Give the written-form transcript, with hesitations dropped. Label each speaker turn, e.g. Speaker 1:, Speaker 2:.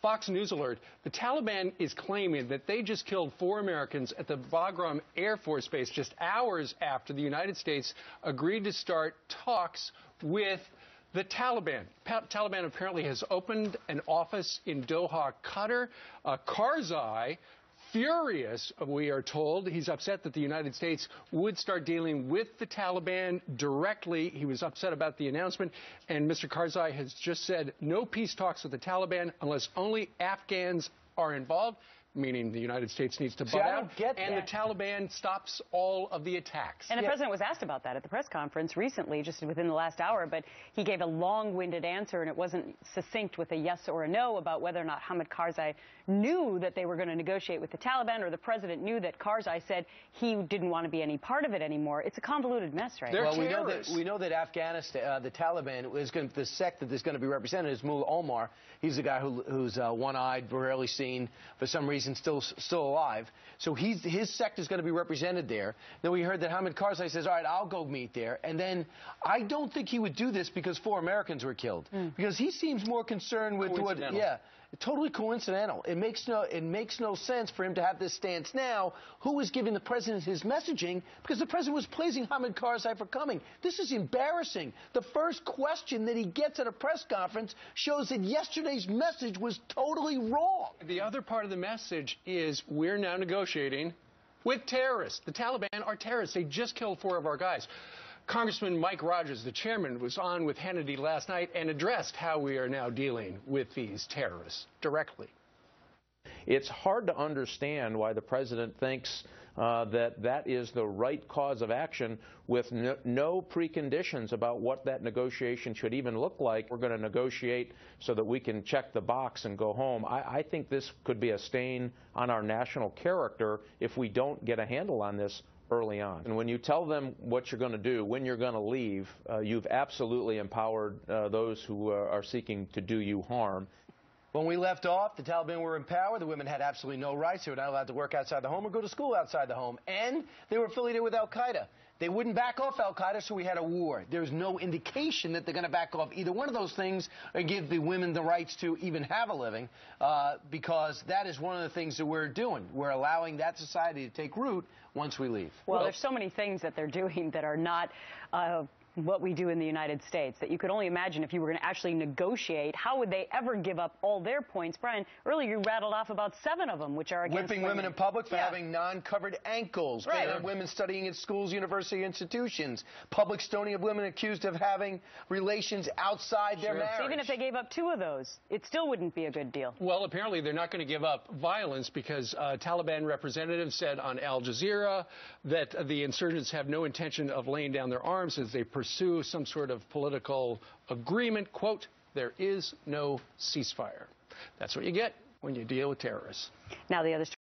Speaker 1: Fox News alert, the Taliban is claiming that they just killed 4 Americans at the Bagram Air Force Base just hours after the United States agreed to start talks with the Taliban. Taliban apparently has opened an office in Doha, Qatar. Karzai, furious, we are told. He's upset that the United States would start dealing with the Taliban directly. He was upset about the announcement. And Mr. Karzai has just said no peace talks with the Taliban unless only Afghans are involved, meaning the United States needs to butt out, and the Taliban stops all of the attacks.
Speaker 2: And the president was asked about that at the press conference recently, just within the last hour, but he gave a long-winded answer, and it wasn't succinct with a yes or a no about whether or not Hamid Karzai knew that they were going to negotiate with the Taliban, or the president knew that Karzai said he didn't want to be any part of it anymore. It's a convoluted mess, right?
Speaker 3: Well, we know that Afghanistan, the Taliban, the sect that is going to be represented is Mullah Omar. He's the guy who's one-eyed, rarely seen, for some reason still alive. So his sect is going to be represented there. Then we heard that Hamid Karzai says, all right, I'll go meet there. And then I don't think he would do this because 4 Americans were killed. Because he seems more concerned with what, totally coincidental. It makes no sense for him to have this stance now. Who is giving the president his messaging? Because the president was praising Hamid Karzai for coming. This is embarrassing. The first question that he gets at a press conference shows that yesterday's message was totally wrong.
Speaker 1: The other part of the message is we're now negotiating with terrorists. The Taliban are terrorists. They just killed 4 of our guys. Congressman Mike Rogers, the chairman, was on with Hannity last night and addressed how we are now dealing with these terrorists directly.
Speaker 4: It's hard to understand why the president thinks that is the right cause of action with no preconditions about what that negotiation should even look like. We're going to negotiate so that we can check the box and go home. I think this could be a stain on our national character if we don't get a handle on this early on. And when you tell them what you're going to do, when you're going to leave, you've absolutely empowered those who are seeking to do you harm.
Speaker 3: When we left off, the Taliban were in power. The women had absolutely no rights. They were not allowed to work outside the home or go to school outside the home. And they were affiliated with al-Qaeda. They wouldn't back off al-Qaeda, so we had a war. There's no indication that they're going to back off either one of those things or give the women the rights to even have a living, because that is one of the things that we're doing. We're allowing that society to take root once we leave.
Speaker 2: Well, there's so many things that they're doing that are not what we do in the United States, that you could only imagine if you were going to actually negotiate. How would they ever give up all their points? Brian, earlier you rattled off about 7 of them, which are against
Speaker 3: whipping women in public for having non-covered ankles, women studying at schools, university institutions, public stoning of women accused of having relations outside their marriage.
Speaker 2: So even if they gave up 2 of those, it still wouldn't be a good deal.
Speaker 1: Well, apparently they're not going to give up violence because Taliban representatives said on Al Jazeera that the insurgents have no intention of laying down their arms as they pursue some sort of political agreement. Quote, there is no ceasefire. That's what you get when you deal with terrorists.
Speaker 2: Now the other story.